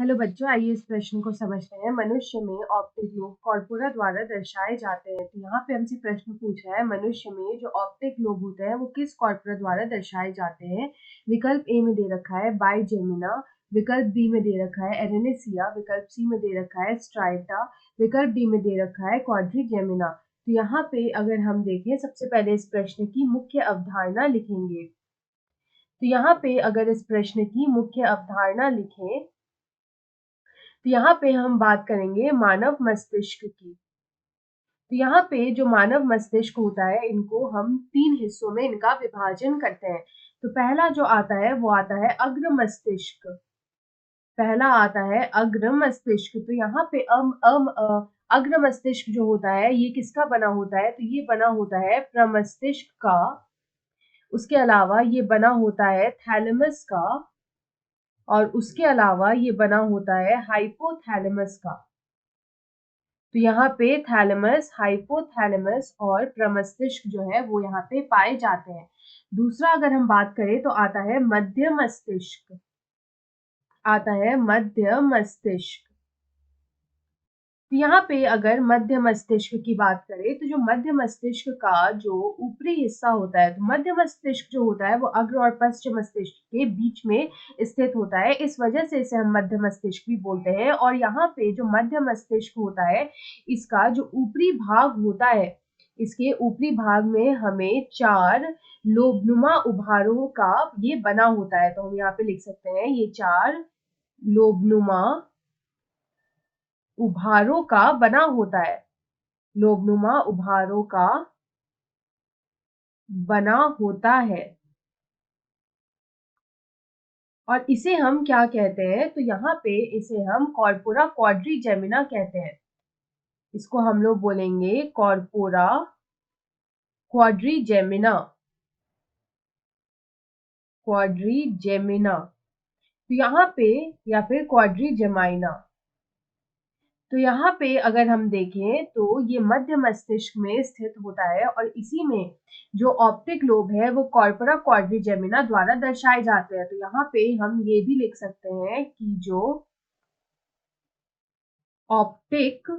Hello बच्चों, आइए इस प्रश्न को समझते हैं। मनुष्य में ऑप्टिक लोब कॉर्पोरा द्वारा दर्शाए जाते हैं। तो यहाँ पे हमसे प्रश्न पूछ रहा है, मनुष्य में जो ऑप्टिक लोब होते हैं वो किस कॉर्पोरा द्वारा दर्शाए जाते हैं। विकल्प ए में दे रखा है बाइजेमिना, विकल्प बी में दे रखा है एरेनेसिया, विकल्प सी में दे रखा है स्ट्राइटा, विकल्प डी में दे रखा है क्वाड्रिजेमिना। तो यहाँ पे अगर हम देखें, सबसे पहले इस प्रश्न की मुख्य अवधारणा लिखेंगे। तो यहाँ पे अगर इस प्रश्न की मुख्य अवधारणा लिखें तो यहाँ पे हम बात करेंगे मानव मस्तिष्क की। तो यहाँ पे जो मानव मस्तिष्क होता है, इनको हम 3 हिस्सों में इनका विभाजन करते हैं। तो पहला जो आता है वो आता है अग्र मस्तिष्क। पहला आता है अग्र मस्तिष्क। तो यहाँ पे अग्र मस्तिष्क जो होता है ये किसका बना होता है, तो ये बना होता है प्रमस्तिष्क का। उसके अलावा ये बना होता है थैलेमस का, और उसके अलावा ये बना होता है हाइपोथैलेमस का। तो यहाँ पे थैलेमस, हाइपोथैलेमस और प्रमस्तिष्क जो है वो यहाँ पे पाए जाते हैं। दूसरा अगर हम बात करें तो आता है मध्य मस्तिष्क। आता है मध्य मस्तिष्क। तो यहाँ पे अगर मध्य मस्तिष्क की बात करें तो जो मध्य मस्तिष्क का जो ऊपरी हिस्सा होता है, तो मध्य मस्तिष्क जो होता है वो अग्र और पश्चिम मस्तिष्क के बीच में स्थित होता है। इस वजह से इसे हम मध्य मस्तिष्क भी बोलते हैं। और यहाँ पे जो मध्य मस्तिष्क होता है, इसका जो ऊपरी भाग होता है, इसके ऊपरी भाग में हमें 4 लोबनुमा उभारों का ये बना होता है। तो हम यहाँ पे लिख सकते हैं ये 4 लोबनुमा उभारों का बना होता है। लोबनुमा उभारों का बना होता है। और इसे हम क्या कहते हैं, तो यहाँ पे इसे हम कॉर्पोरा क्वाड्रिजेमिना कहते हैं। इसको हम लोग बोलेंगे कॉर्पोरा क्वाड्रिजेमिना। क्वाड्रिजेमिना। तो यहाँ पे, या फिर क्वाड्रिजेमाइना। तो यहाँ पे अगर हम देखें तो ये मध्य मस्तिष्क में स्थित होता है, और इसी में जो ऑप्टिक लोब है वो कॉर्पोरा क्वाड्रिजेमिना द्वारा दर्शाए जाते हैं। तो यहाँ पे हम ये भी लिख सकते हैं कि जो ऑप्टिक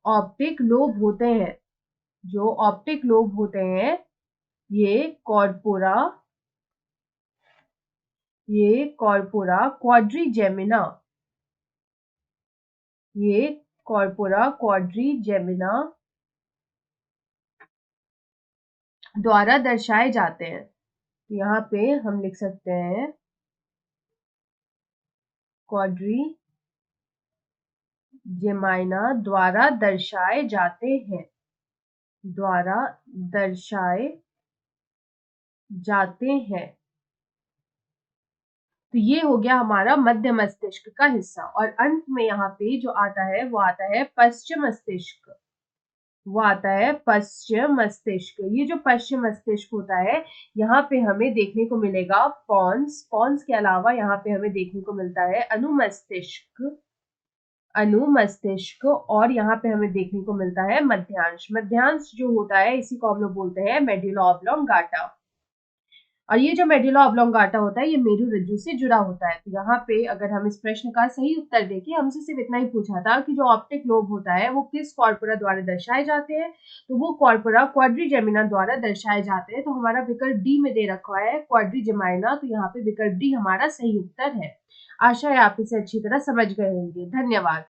ऑप्टिक लोब होते हैं, जो ऑप्टिक लोब होते हैं, ये कॉर्पोरा क्वाड्रिजेमिना, ये कॉर्पोरा क्वाड्रिजेमिना द्वारा दर्शाए जाते हैं। यहाँ पे हम लिख सकते हैं क्वाड्रिजेमाइना द्वारा दर्शाए जाते हैं। द्वारा दर्शाए जाते हैं। तो ये हो गया हमारा मध्य मस्तिष्क का हिस्सा। और अंत में यहाँ पे जो आता है वो आता है पश्चिम मस्तिष्क। वो आता है पश्चिम मस्तिष्क। ये जो पश्चिम मस्तिष्क होता है, यहाँ पे हमें देखने को मिलेगा पॉन्स। पॉन्स के अलावा यहाँ पे हमें देखने को मिलता है अनुमस्तिष्क। अनुमस्तिष्क। और यहाँ पे हमें देखने को मिलता है मध्यांश। मध्यांश जो होता है इसी को हम लोग बोलते हैं मेडुला ऑब्लोंगाटा। और ये जो मेडुला ऑब्लोंगाटा होता है ये मेरुरज्जु से जुड़ा होता है। तो यहाँ पे अगर हम इस प्रश्न का सही उत्तर देखें, हमसे सिर्फ इतना ही पूछा था कि जो ऑप्टिक लोब होता है वो किस कॉर्पोरा द्वारा दर्शाए जाते हैं, तो वो कॉर्पोरा क्वाड्रिजेमिना द्वारा दर्शाए जाते हैं। तो हमारा विकल्प डी में दे रखा है क्वाड्रिजेमाइना। तो यहाँ पे विकल्प डी हमारा सही उत्तर है। आशा है आप इसे अच्छी तरह समझ गए होंगे। धन्यवाद।